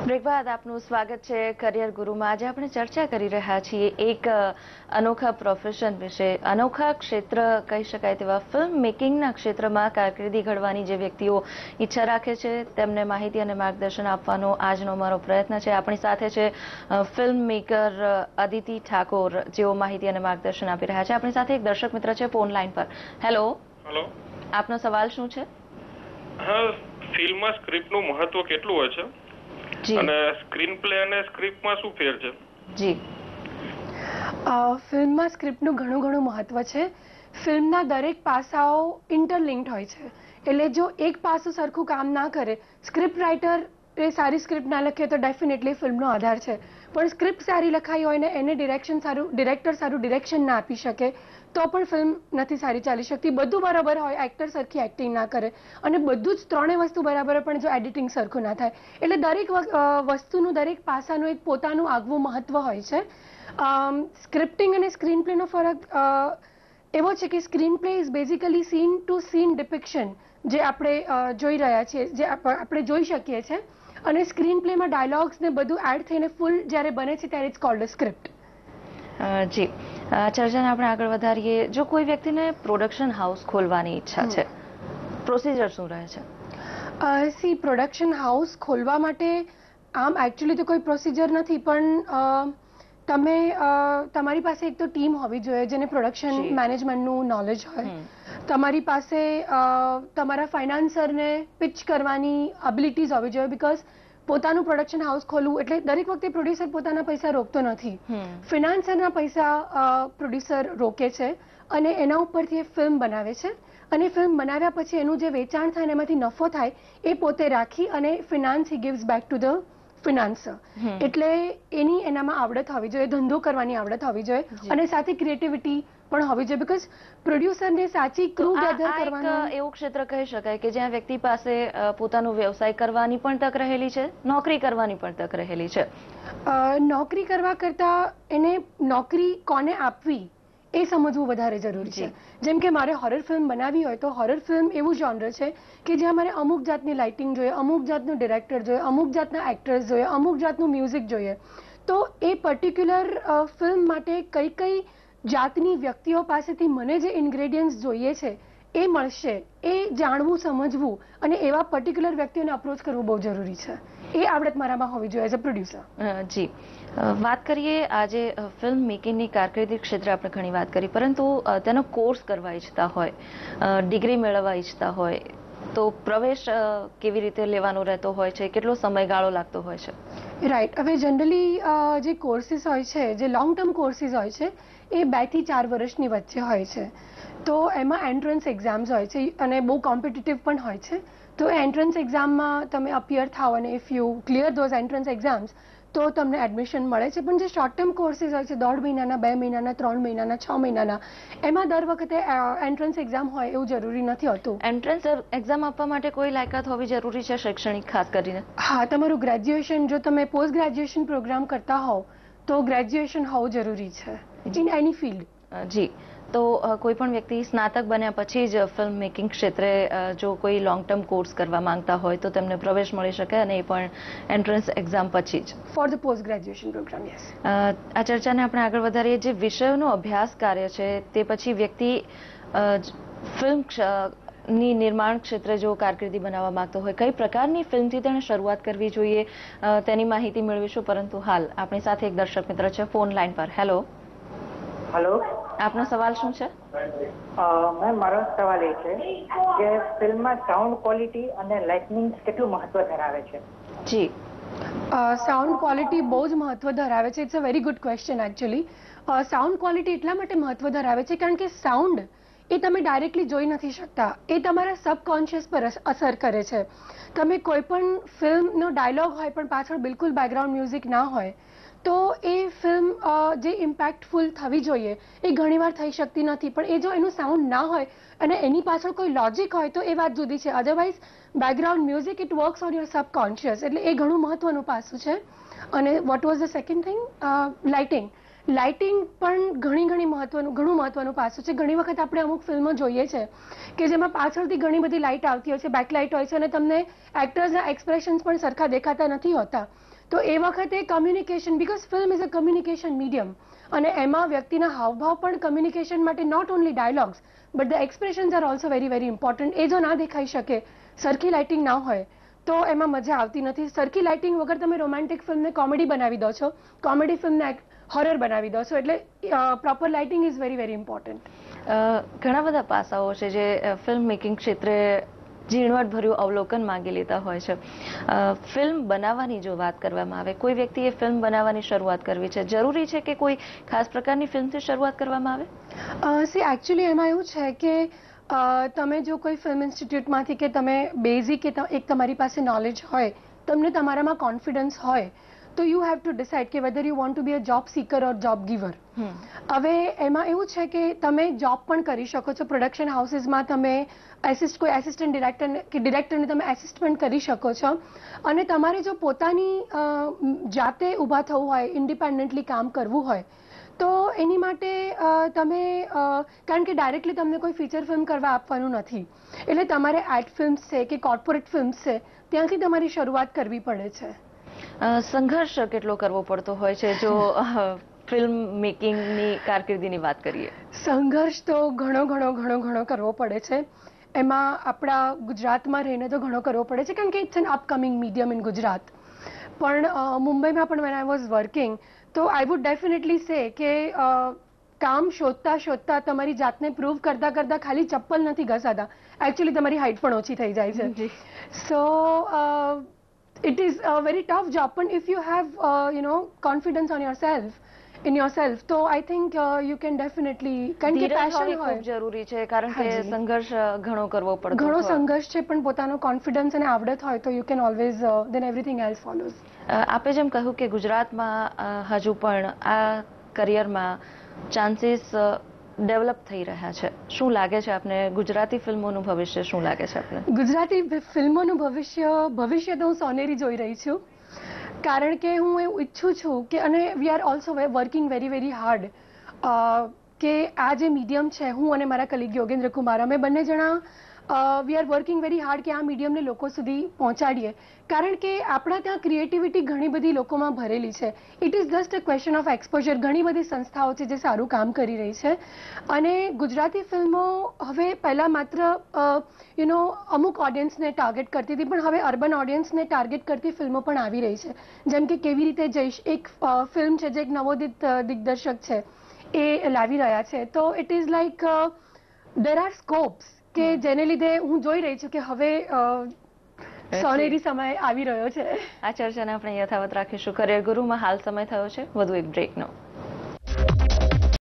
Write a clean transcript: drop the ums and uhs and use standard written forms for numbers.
Break બાદ આપનું સ્વાગત છે કરિયર ગુરુમાં। આજે આપણે ચર્ચા કરી રહ્યા છીએ એક અનોખા પ્રોફેશન વિશે, અનોખા ક્ષેત્ર કહી શકાય તેવા ફિલ્મ મેકિંગના ક્ષેત્રમાં કારકિર્દી ઘડવાની જે વ્યક્તિઓ ઈચ્છા રાખે છે તેમને માહિતી અને માર્ગદર્શન આપવાનો આજનો અમારો પ્રયત્ન છે। આપણી સાથે છે ફિલ્મ મેકર અદિતિ ઠાકોર, જેઓ માહિતી અને માર્ગદર્શન આપી રહ્યા છે। આપણી સાથે એક દર્શક મિત્ર છે ફોન લાઈન પર। હેલો, આપનો સવાલ શું છે? હા, ફિલ્મમાં સ્ક્રિપ્ટનું મહત્વ કેટલું હોય છે અને સ્ક્રીન પ્લે અને સ્ક્રિપ્ટમાં શું ફેર છે? જી, ફિલ્મમાં સ્ક્રિપ્ટનું ઘણું મહત્વ છે। ફિલ્મના દરેક પાસાઓ ઇન્ટરલિંક્ડ હોય છે, એટલે જો એક પાસું સરખું કામ ના કરે, સ્ક્રિપ્ટ રાઇટર એ સારી સ્ક્રિપ્ટ ના લખે તો ડેફિનેટલી ફિલ્મનો આધાર છે, પણ સ્ક્રિપ્ટ સારી લખાઈ હોય ને એને ડિરેક્ટર સારું ડિરેક્શન ના આપી શકે તો પણ ફિલ્મ નથી સારી ચાલી શકતી। બધું બરાબર હોય, એક્ટર સરખી એક્ટિંગ ના કરે અને બધું જ ત્રણેય વસ્તુ બરાબર પણ જો એડિટિંગ સરખું ના થાય, એટલે દરેક વસ્તુનું દરેક પાસાનું એક પોતાનું આગવું મહત્વ હોય છે। સ્ક્રિપ્ટિંગ અને સ્ક્રીન પ્લેનો ફરક એવો છે કે screen play is basically scene to scene depiction, જે આપણે જોઈ રહ્યા છીએ, જે આપણે જોઈ શકીએ છીએ, અને સ્ક્રીન પ્લેમાં ડાયલોગ્સ ને બધું એડ થઈને ફૂલ જ્યારે બને છે ત્યારે ઇટ્સ કોલ્ડ અ સ્ક્રિપ્ટ। જી, ચર્ચાને આપણે આગળ વધારીએ। જો કોઈ વ્યક્તિને પ્રોડક્શન હાઉસ ખોલવાની ઈચ્છા છે, પ્રોસિજર શું રહે છે? પ્રોડક્શન હાઉસ ખોલવા માટે આમ એકચ્યુઅલી તો કોઈ પ્રોસિજર નથી, પણ તમારી પાસે એક તો ટીમ હોવી જોઈએ જેને પ્રોડક્શન મેનેજમેન્ટનું નોલેજ હોય, તમારી પાસે તમારા ફાઇનાન્સરને પિચ કરવાની એબિલિટીઝ હોવી જોઈએ, બીકોઝ પોતાનું પ્રોડક્શન હાઉસ ખોલવું એટલે દરેક વખતે પ્રોડ્યુસર પોતાના પૈસા રોકતો નથી, ફિનાન્સરના પૈસા પ્રોડ્યુસર રોકે છે અને એના ઉપરથી એ ફિલ્મ બનાવે છે, અને ફિલ્મ બનાવ્યા પછી એનું જે વેચાણ થાય એમાંથી નફો થાય એ પોતે રાખી અને finance he gives back to the financer. એટલે એનામાં આવડત હોવી જોઈએ, ધંધો કરવાની આવડત હોવી જોઈએ, અને સાથે ક્રિએટિવિટી પણ હોવી જોઈએ, બીકોઝ પ્રોડ્યુસરને સાચી ક્રૂ ગેધર કરવાનું એવું ક્ષેત્ર કહી શકાય કે જ્યાં વ્યક્તિ પાસે પોતાનો વ્યવસાય કરવાની પણ તક રહેલી છે, નોકરી કરવાની પણ તક રહેલી છે। નોકરી કરવા કરતા એને નોકરી કોને આપવી એ સમજવું વધારે જરૂરી છે। જેમ કે મારે હોરર ફિલ્મ બનાવવી હોય તો હોરર ફિલ્મ એવું જોનર છે કે જ્યાં મારે અમુક જાતની લાઇટિંગ જોઈએ, અમુક જાતનું ડિરેક્ટર જોઈએ, અમુક જાતના એક્ટર્સ જોઈએ, અમુક જાતનું મ્યુઝિક જોઈએ, તો એ પર્ટિક્યુલર ફિલ્મ માટે કઈ કઈ જાતની વ્યક્તિઓ પાસેથી મને જે ઇન્ગ્રેડિયન્ટ્સ જોઈએ છે એ મળશે, એ જાણવું સમજવું અને એવા પર્ટિક્યુલર વ્યક્તિઓને અપ્રોચ કરવું બહુ જરૂરી છે। એ આવડત મારામાં હોવી જોઈએ એઝ અ પ્રોડ્યુસર। જી, વાત કરીએ આજે ફિલ્મ મેકિંગની કારકિર્દી ક્ષેત્રે આપણે ઘણી વાત કરી, પરંતુ તેનો કોર્સ કરવા ઈચ્છતા હોય, ડિગ્રી મેળવવા ઈચ્છતા હોય તો પ્રવેશ કેવી રીતે લેવાનો રહેતો હોય છે, કેટલો સમયગાળો લાગતો હોય છે? રાઈટ, હવે જનરલી જે કોર્સીસ હોય છે, જે લોંગ ટર્મ કોર્સીસ હોય છે, એ 2 થી 4 વર્ષની વચ્ચે હોય છે, તો એમાં એન્ટ્રન્સ એક્ઝામ્સ હોય છે અને બહુ કોમ્પિટિટિવ પણ હોય છે, તો એન્ટ્રન્સ એક્ઝામમાં તમે અપિયર થાવ અને if you clear those entrance exams તો તમને એડમિશન મળે છે। પણ જે શોર્ટ ટર્મ કોર્સીસ હોય છે, 1.5 મહિનાના, 2 મહિનાના, 3 મહિનાના, 6 મહિનાના, એમાં દર વખતે એન્ટ્રન્સ એક્ઝામ હોય એવું જરૂરી નથી હોતું। એન્ટ્રન્સ એક્ઝામ આપવા માટે કોઈ લાયકાત હોવી જરૂરી છે, શૈક્ષણિક ખાસ કરીને? હા, તમારું ગ્રેજ્યુએશન, જો તમે પોસ્ટ ગ્રેજ્યુએશન પ્રોગ્રામ કરતા હોવ તો ગ્રેજ્યુએશન હોવું જરૂરી છે ઇન એની ફિલ્ડ। જી, તો કોઈ પણ વ્યક્તિ સ્નાતક બન્યા પછી જ ફિલ્મ મેકિંગ ક્ષેત્રે જો કોઈ લોંગ ટર્મ કોર્સ કરવા માંગતા હોય તો તેમને પ્રવેશ મળી શકે, અને એ પણ એન્ટ્રન્સ એક્ઝામ પછી જ? For the post graduation program, yes. આ ચર્ચાને આપણે આગળ વધારીએ। જે વિષયોનો અભ્યાસ કાર્ય છે તે પછી વ્યક્તિ ફિલ્મ ની નિર્માણ ક્ષેત્રે જો કારકિર્દી બનાવવા માંગતો હોય, કઈ પ્રકારની ફિલ્મથી તેણે શરૂઆત કરવી જોઈએ તેની માહિતી મેળવીશું, પરંતુ હાલ આપણી સાથે એક દર્શક મિત્ર છે ફોન લાઈન પર। હેલો, આપનો સવાલ શું છે? મેમ, મારો સવાલ એ છે કે ફિલ્મમાં સાઉન્ડ ક્વોલિટી અને લાઇટનિંગ કેટલું મહત્વ ધરાવે છે? જી, સાઉન્ડ ક્વોલિટી બહુ જ મહત્વ ધરાવે છે। It's a very good question actually. Sound quality એટલા માટે મહત્વ ધરાવે છે કારણ કે સાઉન્ડ એ તમે ડાયરેક્ટલી જોઈ નથી શકતા, એ તમારા સબકોન્શિયસ પર અસર કરે છે। તમે કોઈ પણ ફિલ્મનો ડાયલોગ હોય પણ પાછળ બિલકુલ બેકગ્રાઉન્ડ મ્યુઝિક ના હોય તો એ ફિલ્મ જે ઇમ્પેક્ટફુલ થવી જોઈએ એ ઘણીવાર થઈ શકતી નથી, પણ એ જો એનું સાઉન્ડ ના હોય અને એની પાછળ કોઈ લોજિક હોય તો એ વાત જુદી છે, otherwise background music it works on your subconscious, એટલે એ ઘણું મહત્વનું પાસું છે। અને what was the second thing? Lighting પણ ઘણું મહત્વનું પાસું છે। ઘણી વખત આપણે અમુક ફિલ્મો જોઈએ છે કે જેમાં પાછળથી ઘણી બધી લાઇટ આવતી હોય છે, બેકલાઇટ હોય છે, અને તમને એક્ટર્સના એક્સપ્રેશન્સ પણ સરખા દેખાતા નથી હોતા, તો એ વખતે communication, because film is a communication medium, અને એમાં વ્યક્તિના હાવભાવ પણ કમ્યુનિકેશન માટે, not only dialogues but the expressions are also very very important. એ જો ના દેખાઈ શકે, સરખી લાઇટિંગ ના હોય તો એમાં મજા આવતી નથી. સરખી લાઇટિંગ વગર તમે રોમેન્ટિક ફિલ્મને કોમેડી બનાવી દો છો, કોમેડી ફિલ્મને હોરર બનાવી દો છો, એટલે proper lighting is very very important. ઘણા બધા પાસાઓ છે જે ફિલ્મ મેકિંગ ક્ષેત્રે ઝીણવટભર્યું અવલોકન માંગી લેતા હોય છે. ફિલ્મ બનાવવાની જો વાત કરવામાં આવે, કોઈ વ્યક્તિએ ફિલ્મ બનાવવાની શરૂઆત કરવી છે, જરૂરી છે કે કોઈ ખાસ પ્રકારની ફિલ્મથી શરૂઆત કરવામાં આવે? સી એકચ્યુઅલી એમાં એવું છે કે તમે જો કોઈ ફિલ્મ ઇન્સ્ટિટ્યૂટમાંથી કે તમે બેઝિક એક તમારી પાસે નોલેજ હોય, તમને તમારામાં કોન્ફિડન્સ હોય, તો યુ હેવ ટુ ડિસાઇડ કે whether you want to be a job seeker or job giver. હવે એમાં એવું છે કે તમે જોબ પણ કરી શકો છો. પ્રોડક્શન હાઉસીસમાં તમે કોઈ એસિસ્ટન્ટ ડિરેક્ટર કે ડિરેક્ટરને તમે એસિસ્ટમેન્ટ કરી શકો છો. અને તમારે જો પોતાની જાતે ઊભા થવું હોય, ઇન્ડિપેન્ડન્ટલી કામ કરવું હોય, તો એની માટે તમે કારણ કે ડાયરેક્ટલી તમને કોઈ ફીચર ફિલ્મ કરવા આપવાનું નથી, એટલે તમારે એડ ફિલ્મ્સ છે કે કોર્પોરેટ ફિલ્મ્સ છે ત્યાંથી તમારી શરૂઆત કરવી પડે છે. સંઘર્ષ કેટલો કરવો પડતો હોય છે જો ફિલ્મ મેકિંગની કારકિર્દીની વાત કરીએ? સંઘર્ષ તો ઘણો કરવો પડે છે. એમાં આપણા ગુજરાતમાં રહીને તો ઘણો કરવો પડે છે, કારણ કે it's an upcoming medium in Gujarat. પણ મુંબઈમાં પણ વેન આઈ વોઝ વર્કિંગ, તો આઈ વુડ ડેફિનેટલી સે કે કામ શોધતા તમારી જાતને પ્રૂવ કરતા ખાલી ચપ્પલ નથી ઘસાતા, એકચ્યુઅલી તમારી હાઇટ પણ ઓછી થઈ જાય છે. સો it is a very tough job, but if you have confidence on yourself, તો I think you can definitely, કારણ કે પેશન હોય, ખૂબ જરૂરી છે, કારણ કે સંઘર્ષ ઘણો કરવો પડતો, ઘણો સંઘર્ષ છે, પણ પોતાનો કોન્ફિડન્સ અને આવડત હોય તો you can always then everything else follows. આપે જેમ કહ્યું કે ગુજરાતમાં હજુ પણ આ કરિયરમાં ચાન્સીસ ડેવલપ થઈ રહ્યા છે, શું લાગે છે આપને? ગુજરાતી ફિલ્મોનું ભવિષ્ય શું લાગે છે આપને? ગુજરાતી ફિલ્મોનું ભવિષ્ય તો હું સોનેરી જોઈ રહી છું, કારણ કે હું એવું ઈચ્છું છું કે, અને we are also working very very hard, કે આ જે મીડિયમ છે, હું અને મારા કલીગ યોગેન્દ્ર કુમાર, અમે બંને જણા we are working very hard કે આ મીડિયમને લોકો સુધી પહોંચાડીએ, કારણ કે આપણા ત્યાં ક્રિએટિવિટી ઘણી બધી લોકોમાં ભરેલી છે. It is just a question of exposure. ઘણી બધી સંસ્થાઓ છે જે સારું કામ કરી રહી છે, અને ગુજરાતી ફિલ્મો હવે પહેલાં માત્ર અમુક ઓડિયન્સને ટાર્ગેટ કરતી હતી, પણ હવે અર્બન ઓડિયન્સને ટાર્ગેટ કરતી ફિલ્મો પણ આવી રહી છે. જેમ કે કેવી રીતે જઈશ, એક ફિલ્મ છે જે એક નવોદિત દિગ્દર્શક છે એ લાવી રહ્યા છે. તો it is like there are scopes કે જેને લીધે હું જોઈ રહી છું કે હવે સોનેરી સમય આવી રહ્યો છે. આ ચર્ચાને આપણે યથાવત રાખીશું. કરિયર ગુરુમાં હાલ સમય થયો છે વધુ એક બ્રેકનો.